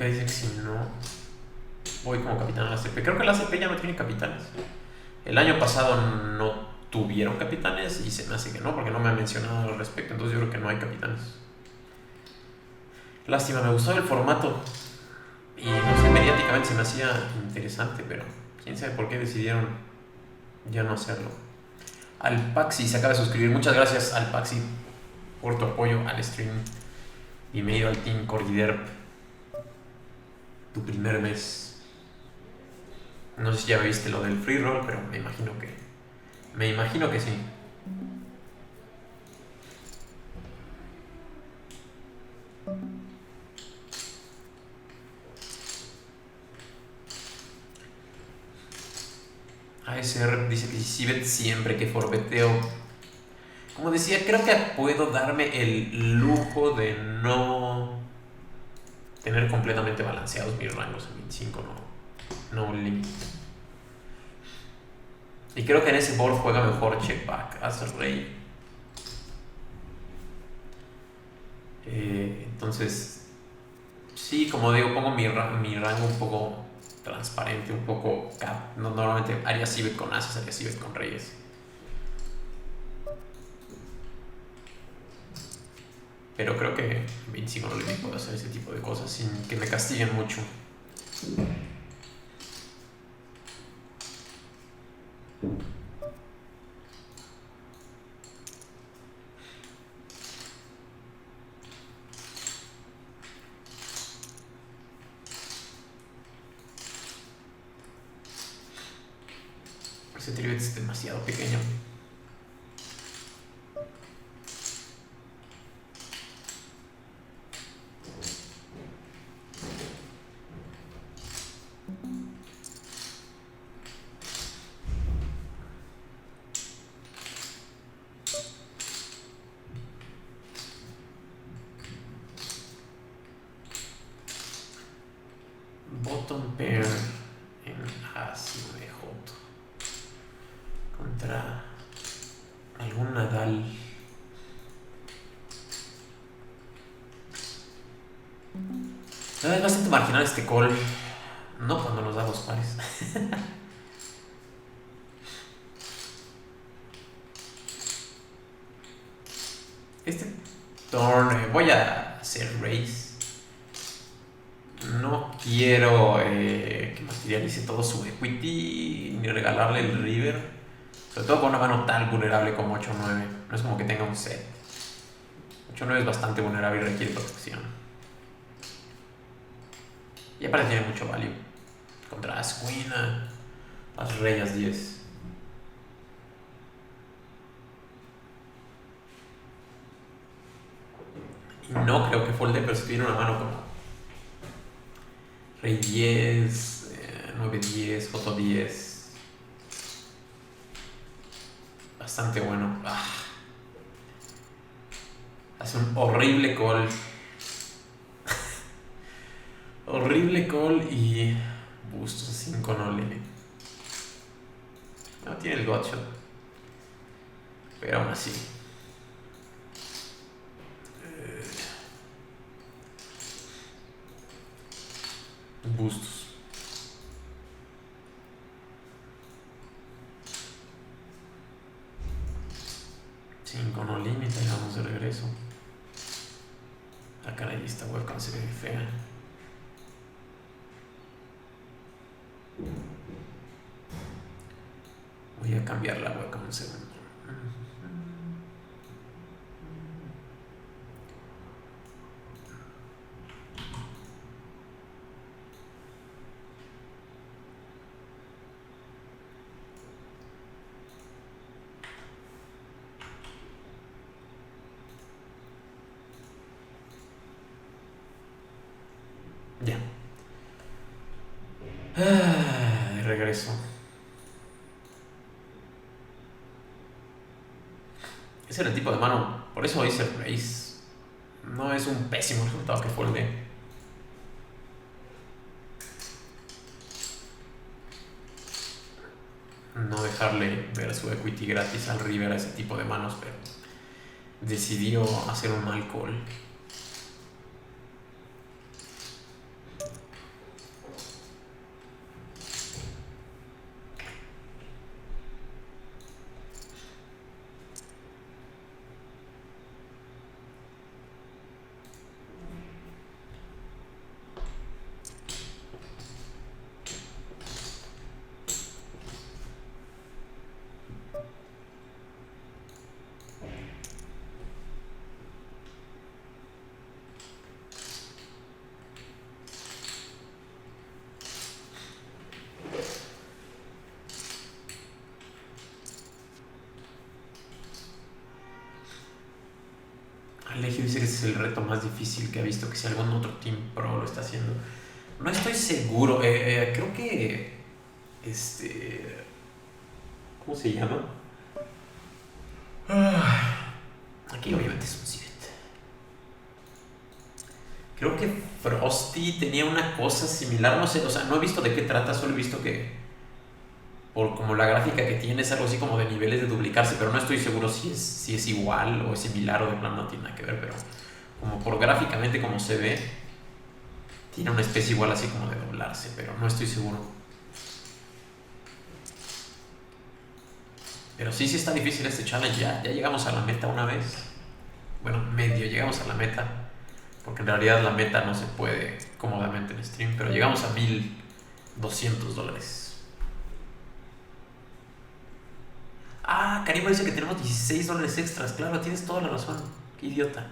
dice que si no, voy como capitán a la ACP. Creo que la ACP ya no tiene capitanes. El año pasado no tuvieron capitanes y se me hace que no, porque no me han mencionado al respecto. Entonces yo creo que no hay capitanes. Lástima, me gustaba el formato. Y no sé, mediáticamente se me hacía interesante, pero quién sabe por qué decidieron ya no hacerlo. Alpaxi se acaba de suscribir. Muchas gracias, Alpaxi, por tu apoyo al stream. Bienvenido al Team Corgiderp. Tu primer mes. No sé si ya viste lo del free roll, pero me imagino que sí. ASR dice que si bet siempre, que forbeteo. Como decía, creo que puedo darme el lujo de no tener completamente balanceados mis rangos en 25, no un límite. Y creo que en ese board juega mejor check back, as rey. Entonces, sí, como digo, pongo mi rango un poco transparente, un poco cap. Normalmente haría cibet con ases, haría cibet con reyes. Pero creo que en 25 no le puedo hacer ese tipo de cosas sin que me castiguen mucho. Ese tribet es demasiado pequeño. Bottom pair en A5 contra algún Nadal. Es bastante marginal este call. No cuando nos da dos pares. Este turn voy a hacer raise. No quiero que materialice todo su equity ni regalarle el river. Sobre todo con una mano tan vulnerable como 8-9. No es como que tenga un set. 8-9 es bastante vulnerable y requiere protección. Y aparte tiene mucho value. Contra As Queen, As Rey, As 10. Y no creo que folde, pero si tiene una mano como Rey 10, 9-10, Joto 10. Bastante bueno. Hace un horrible call. Horrible call y bustos 5 no le. No tiene el gotshot. Pero aún así. Bustos. 5 no límite, y vamos de regreso. Ah, caray, esta webcam se ve fea. Voy a cambiar la webcam un segundo. Ya. De regreso. Ese era el tipo de mano. Por eso hice el raise. No es un pésimo resultado que folde. No dejarle ver su equity gratis al river a ese tipo de manos, pero decidió hacer un mal call. es el reto más difícil que he visto, que si algún otro Team Pro lo está haciendo. No estoy seguro. Creo que... ¿Cómo se llama? Aquí obviamente es un Civet. Creo que Frosty tenía una cosa similar, no sé, o sea, no he visto de qué trata, solo he visto que por como la gráfica que tiene es algo así como de niveles de duplicarse, pero no estoy seguro si es igual o es similar o de plano no tiene nada que ver, pero como por gráficamente como se ve, tiene una especie igual así como de doblarse, pero no estoy seguro. Pero sí está difícil este challenge, ya llegamos a la meta una vez. Bueno, medio llegamos a la meta, porque en realidad la meta no se puede cómodamente en stream, pero llegamos a $1,200. Ah, Karim dice que tenemos $16 extras. Claro, tienes toda la razón. Qué idiota.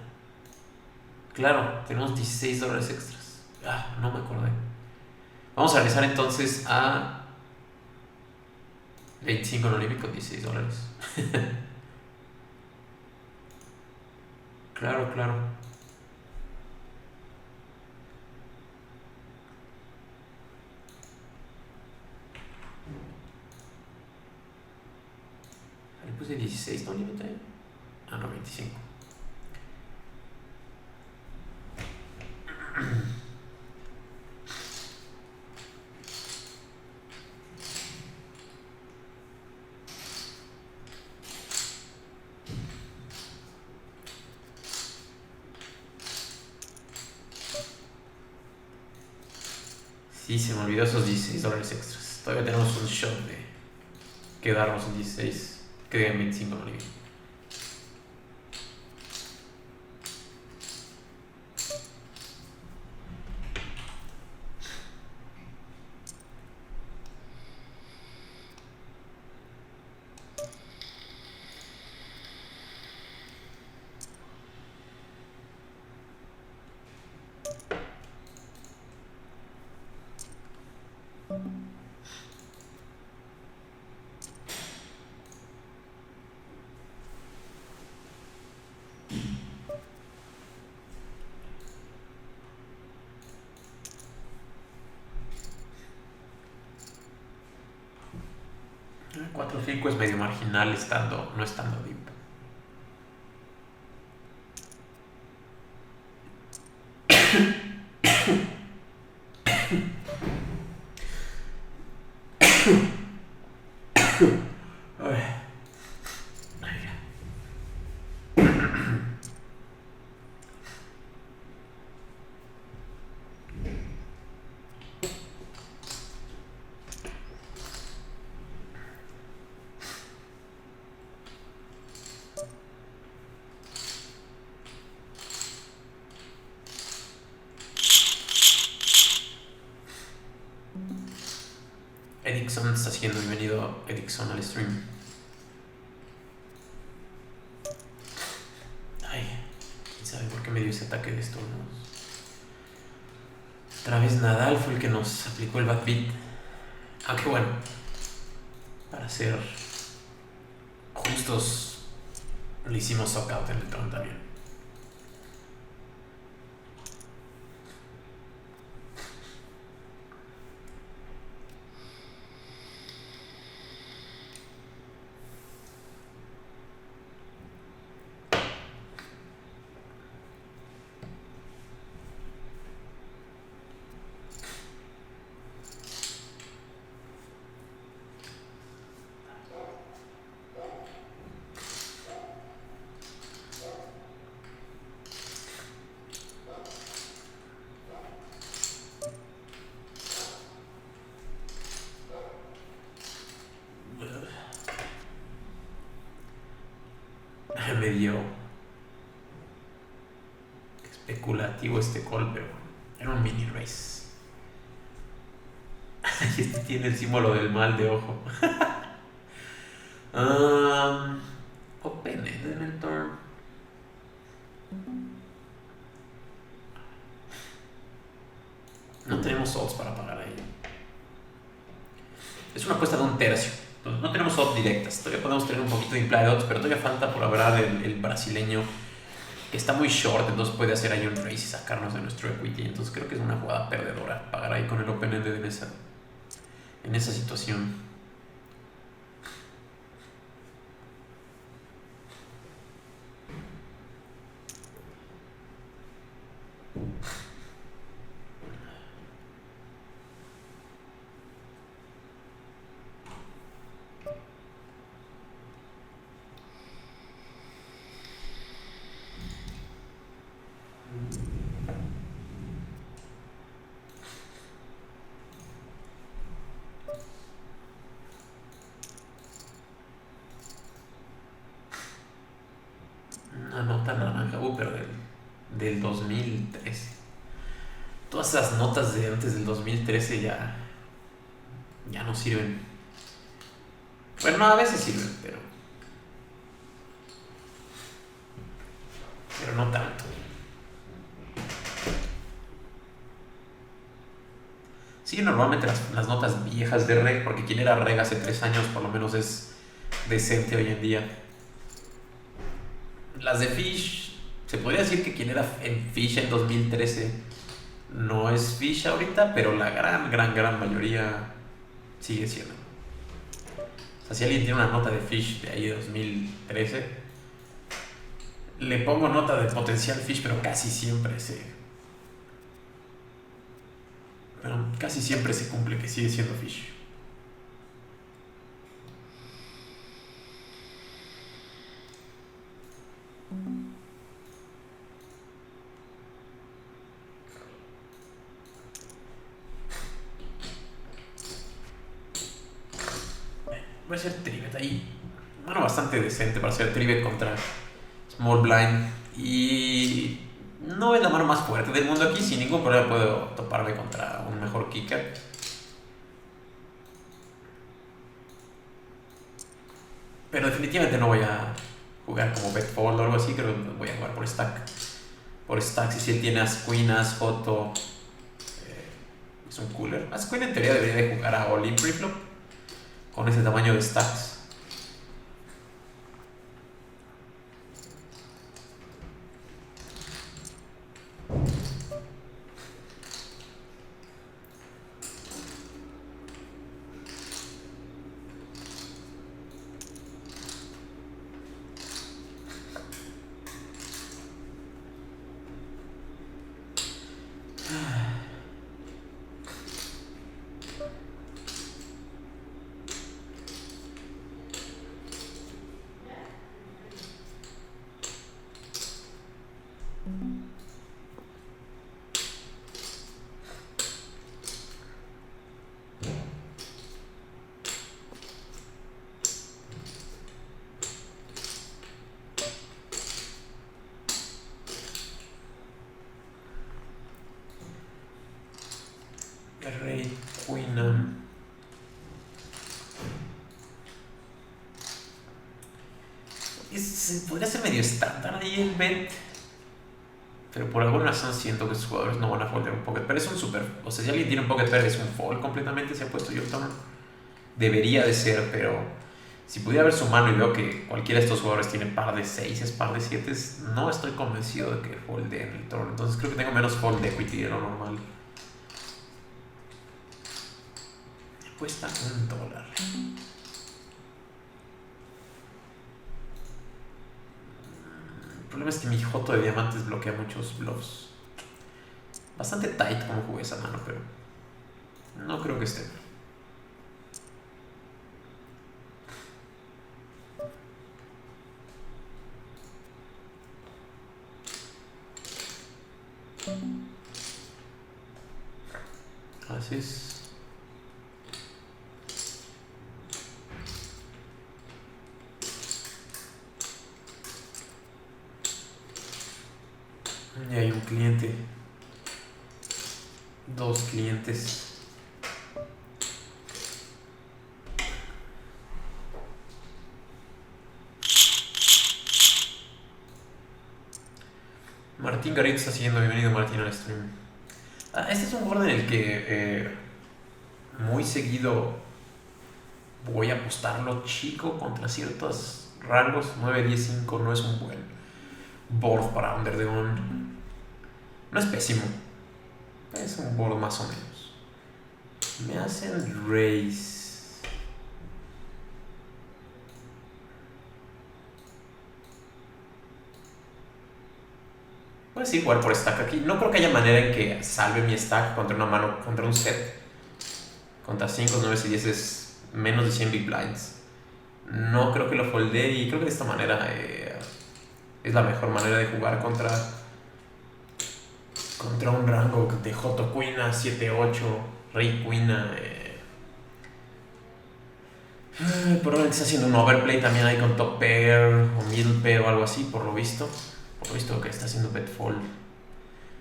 Claro, tenemos $16 extras. Ah, no me acordé. Vamos a regresar entonces a 25 no límite con $16. Claro. Le puse 16 no límite. Ah, no, 25. Sí, se me olvidó esos $16 extras. Todavía tenemos un shot de quedarnos en 16, que en 25 no límite. El 4-5 es medio marginal no estando deep. Edixon está siguiendo, bienvenido Edixon al stream. Ay, quién sabe por qué me dio ese ataque de estornudos. Otra vez Nadal fue el que nos aplicó el backbeat. Aunque bueno, para ser justos, le hicimos knockout en el turn también. Medio especulativo este call, pero era un mini race. Y este tiene el símbolo del mal de ojo. Open en el turn. No tenemos odds para pagar ahí. Es una apuesta de 1/3. No tenemos odds directas. Todavía podemos tener un poquito de implied odds, pero todavía falta por hablar el brasileño está muy short, entonces puede hacer ahí un raise y sacarnos de nuestro equity. Entonces creo que es una jugada perdedora pagar ahí con el open-ended en esa situación. Una nota naranja, pero del 2013. Todas esas notas de antes del 2013 ya no sirven. Bueno, no, a veces sirven, pero no tanto. Sí, normalmente las notas viejas de Reg, porque quien era Reg hace 3 años por lo menos es decente hoy en día. Las de Fish, se podría decir que quien era en Fish en 2013 no es Fish ahorita, pero la gran mayoría sigue siendo. O sea, si alguien tiene una nota de Fish de ahí de 2013, le pongo nota de potencial Fish, pero casi siempre se cumple que sigue siendo Fish. Voy a hacer trivet ahí. Bueno, bastante decente para hacer trivet contra Small Blind. Y no es la mano más fuerte del mundo aquí. Sin ningún problema puedo toparme contra un mejor kicker. Pero definitivamente no voy a jugar como bet fold o algo así. Creo que voy a jugar por stack. Por stacks. Y si él tiene As Queen, As Joto, es un cooler. As Queen en teoría debería de jugar a all in preflop con ese tamaño de stacks. Rey, Queen. Podría ser medio estándar ahí el bet. Pero por alguna razón siento que sus jugadores no van a foldear un pocket pair. Es un super. O sea, si alguien tiene un pocket pair es un fold completamente. Se ha puesto Yorton. Debería de ser, pero si pudiera ver su mano y veo que cualquiera de estos jugadores tiene par de 6, par de 7, no estoy convencido de que foldeen el turno. Entonces creo que tengo menos fold equity de lo normal. Cuesta $1. El problema es que mi Joto de diamantes bloquea muchos bluffs. Bastante tight como jugué esa mano, pero no creo que esté. Así es. Y hay un cliente. 2 clientes. Martín Garrett está siguiendo. Bienvenido, Martín, al stream. Este es un board en el que muy seguido voy a apostarlo chico contra ciertos rangos. 9, 10, 5 no es un buen board para Under the Gun. No es pésimo. Es un board más o menos. Me hacen raise. Voy a decir jugar por stack aquí. No creo que haya manera en que salve mi stack contra una mano, contra un set. Contra 5, 9 y 10 es menos de 100 big blinds. No creo que lo foldee y creo que de esta manera es la mejor manera de jugar contra un rango de Joto Queen, 7-8, Rey Queen. Probablemente está haciendo un overplay también ahí con top pair o middle pair o algo así, por lo visto. Por lo visto que está haciendo bet fold.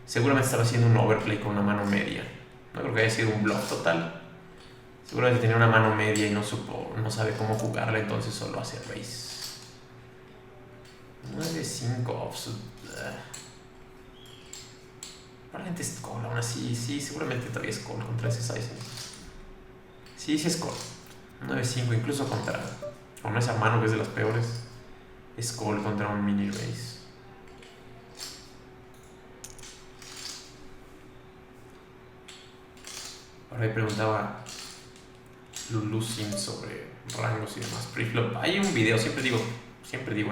Seguramente estaba haciendo un overplay con una mano media. No creo que haya sido un bluff total. Seguramente tenía una mano media y no sabe cómo jugarla, entonces solo hace raise. 9-5 offsuit. Probablemente es call, aún así, sí, seguramente todavía es call contra ese sizing. Sí, sí es call. 9-5, incluso con esa mano que es de las peores, es call contra un mini raise. Ahora me preguntaba Lulu Sim sobre rangos y demás. Preflop. Hay un video, siempre digo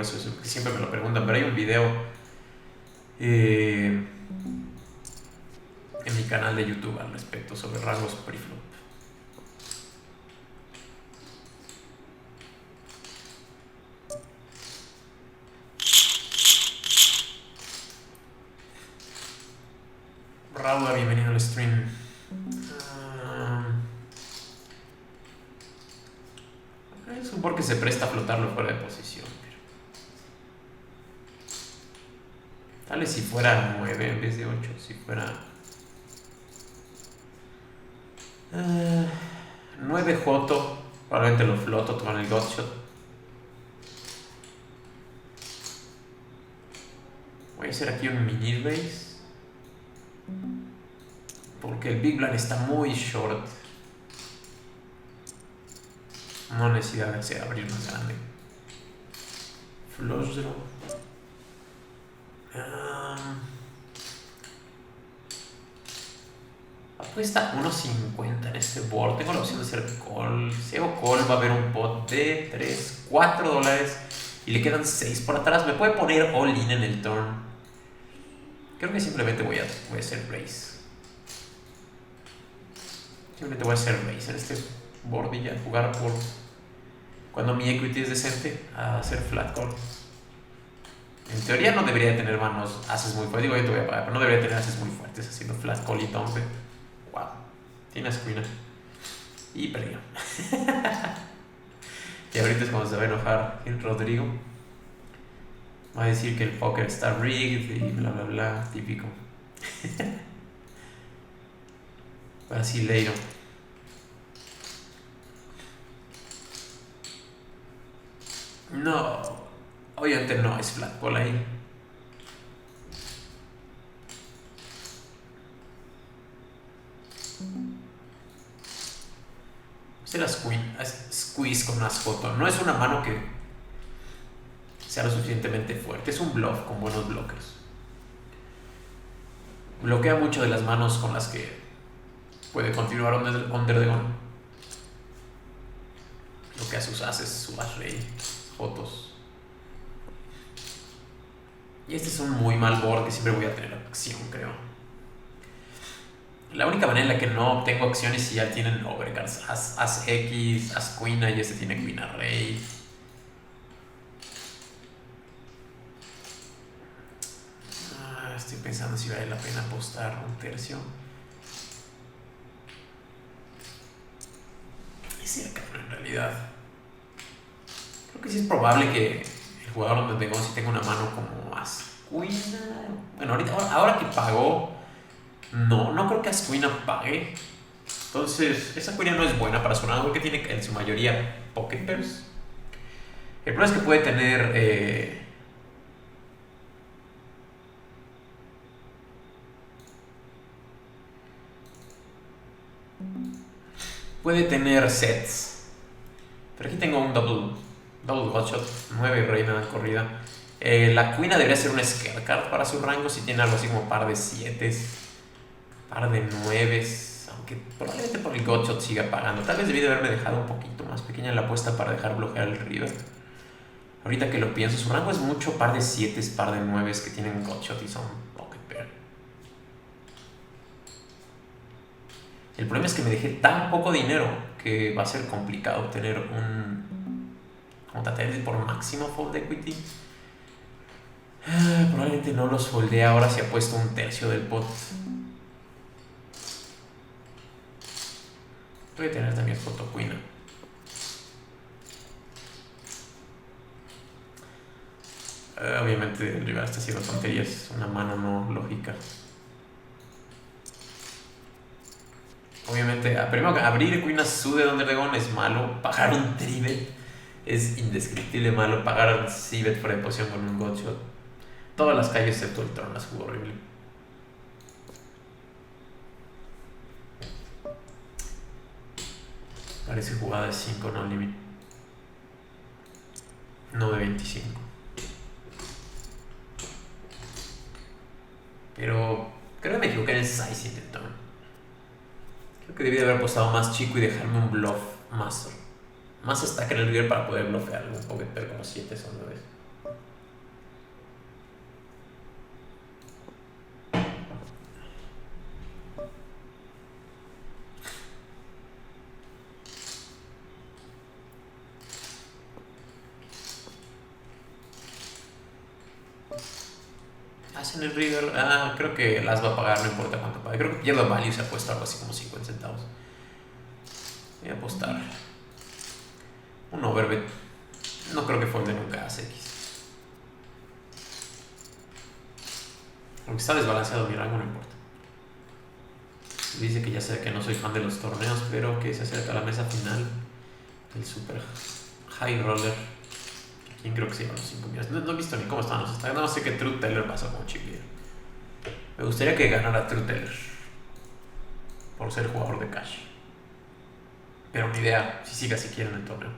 eso, que siempre me lo preguntan, pero hay un video en mi canal de YouTube al respecto sobre rangos preflop. Raúl, bienvenido al stream. Es un board que se presta a flotarlo fuera de posición. Pero tal vez si fuera 9 en vez de 8, si fuera 9 Joto, probablemente lo floto con el gotshot. Voy a hacer aquí un mini raise porque el big blind está muy short. No hay necesidad de abrir más grande. Flush draw. Apuesta 1.50 en este board. Tengo la opción de hacer call. Si hago call va a haber un pot de 3, 4 dólares y le quedan 6 por atrás. Me puede poner all in en el turn. Creo que simplemente voy a hacer raise. Simplemente voy a hacer raise en este board y ya jugar por cuando mi equity es decente a hacer flat call. En teoría no debería tener manos ases muy fuertes. Digo, yo te voy a pagar, pero no debería tener ases muy fuertes haciendo flat call y tompe. Wow, tiene queen y perdió. Y ahorita es cuando se va a enojar el Rodrigo. Va a decir que el póker está rigged y bla bla bla, típico. Brasileiro. No, obviamente no es flat call ahí. Será squeeze con as Joto. No es una mano que sea lo suficientemente fuerte. Es un bluff con buenos blockers. Bloquea mucho de las manos con las que puede continuar under the gun. Bloquea sus ases, su as rey, Jotos. Y este es un muy mal board que siempre voy a tener acción, creo. La única manera en la que no obtengo acciones es si ya tienen overcards. As X, as queen y este tiene queen a rey. Estoy pensando si vale la pena apostar un tercio. Es cerca, pero en realidad creo que sí es probable que el jugador donde tengo si tenga una mano como as queen. Bueno, ahora que pagó, no creo que as queen pague. Entonces esa queen no es buena para su rango porque tiene en su mayoría pocket pairs. El problema es que puede tener sets. Pero aquí tengo un double gutshot, 9 reina en corrida. La Queen debería ser una Scare Card para su rango. Si tiene algo así como par de 7, par de 9. Aunque probablemente por el Gotshot siga pagando. Tal vez debí de haberme dejado un poquito más pequeña la apuesta para dejar bloquear el River. Ahorita que lo pienso, su rango es mucho par de 7, par de 9 que tienen Gotshot y son Pocket Pair. El problema es que me dejé tan poco dinero que va a ser complicado obtener un... como tratar de ir por máximo fold equity. Probablemente no los foldee ahora si apuesto un tercio del pot. Voy a tener también foto Queen. Obviamente el rival está haciendo tonterías, una mano no lógica. Obviamente, primero abrir Queen Azul de Don Dragón es malo, pagar un tribet es indescriptible malo, pagar un cibet por posición con un Gotshot. Todas las calles excepto el turn las jugó horrible. Parece jugada de 5 no limit. No de 25. Pero creo que me equivoqué en el sizing del turn. Creo que debí de haber apostado más chico y dejarme un bluff más stack en el river para poder bluffear un pocket pair como 7 o 9. En el river, creo que el as va a pagar, no importa cuánto pague. Creo que pierdo value si apuesto algo así como 50 centavos. Voy a apostar un overbet. No creo que folde nunca as X. Aunque está desbalanceado mi rango, no importa. Dice que ya sé que no soy fan de los torneos, pero que se acerca a la mesa final del super high roller. ¿Quién creo que se lleva los 5 millones? No he visto ni cómo están los estadios. No sé qué Truth Teller pasó con chip leader. Me gustaría que ganara Truth Teller por ser jugador de cash. Pero ni idea si siga siquiera en el torneo.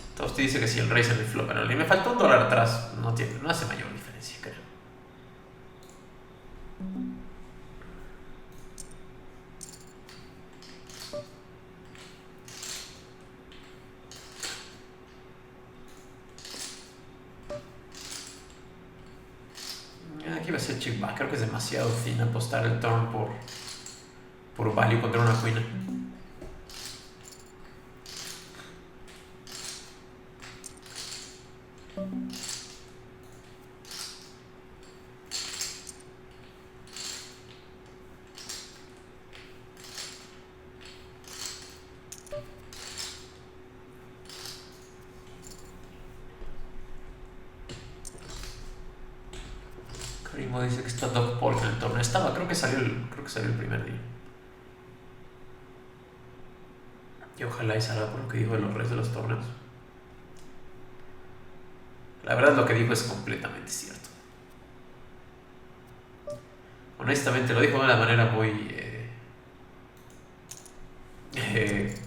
Entonces usted dice que si el rey se me flop en el y me faltó $1 atrás, no hace mayor diferencia, creo. Aquí va a ser check back. Creo que es demasiado fin apostar el turn por value contra una queen. Primo dice que está Doc Polk en el torneo. Estaba, creo que salió el primer día. Y ojalá y salga por lo que dijo de los reyes de los torneos. La verdad lo que dijo es completamente cierto. Honestamente lo dijo de una manera muy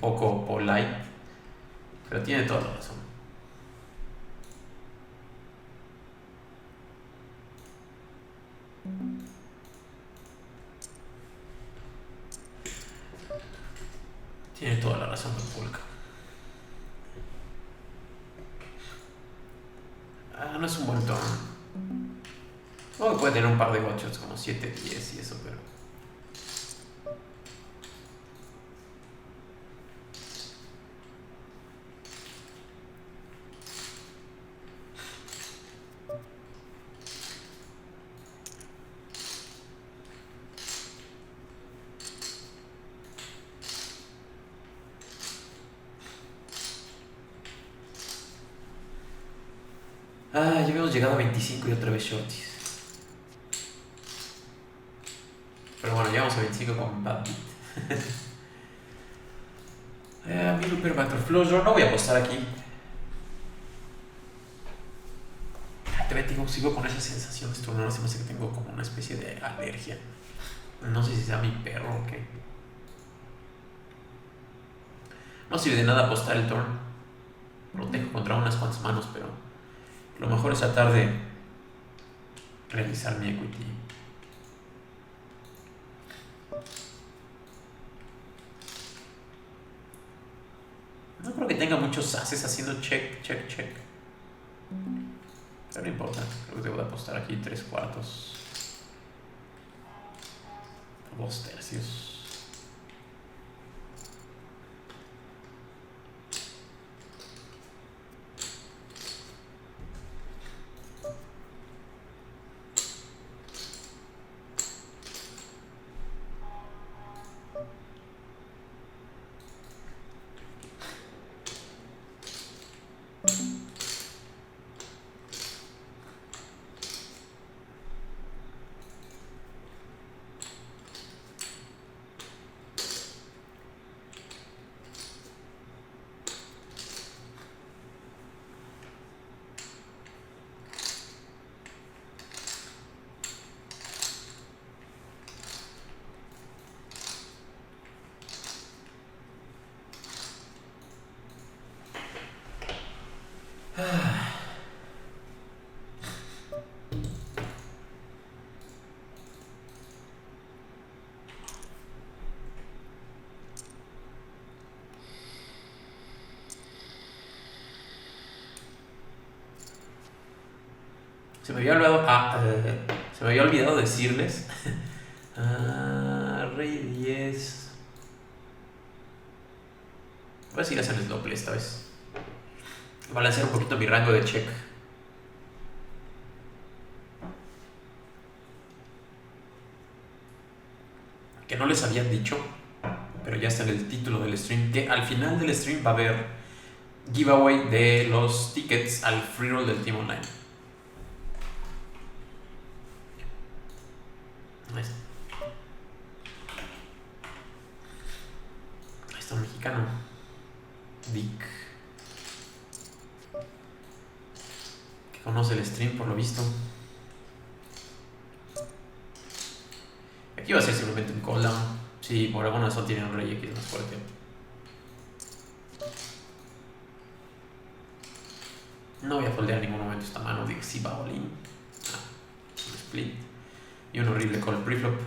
poco polite, pero tiene toda la razón. Tiene toda la razón el Polka. No es un buen turn. O puede tener un par de gotchos como 7, 10 y eso, pero... ya habíamos llegado a 25 y otra vez shorties. Pero bueno, llegamos a 25 con Bad Beat. Middle Pair Flush. Yo no voy a apostar aquí. Te sigo con esa sensación. Esto no se me hace que tengo como una especie de alergia. No sé si sea mi perro o qué. No sirve de nada apostar el turn. Protejo contra unas cuantas manos, pero lo mejor es tratar de realizar mi equity. No creo que tenga muchos ases haciendo check, check, check. Pero no importa, creo que debo de apostar aquí 3/4. 2/3. Se me había olvidado, se me había olvidado decirles. Rey 10. Voy a seguir haciendo el doble esta vez. Balancear un poquito mi rango de check. Que no les habían dicho, pero ya está en el título del stream, que al final del stream va a haber giveaway de los tickets al free roll del Team Online. Ahí está un mexicano, Dick, que conoce el stream por lo visto. Aquí va a ser simplemente un call down. Si por alguna razón tiene un rey X más fuerte. No voy a foldear en ningún momento esta mano. Dick si va all in. Un split. Y un horrible call preflop.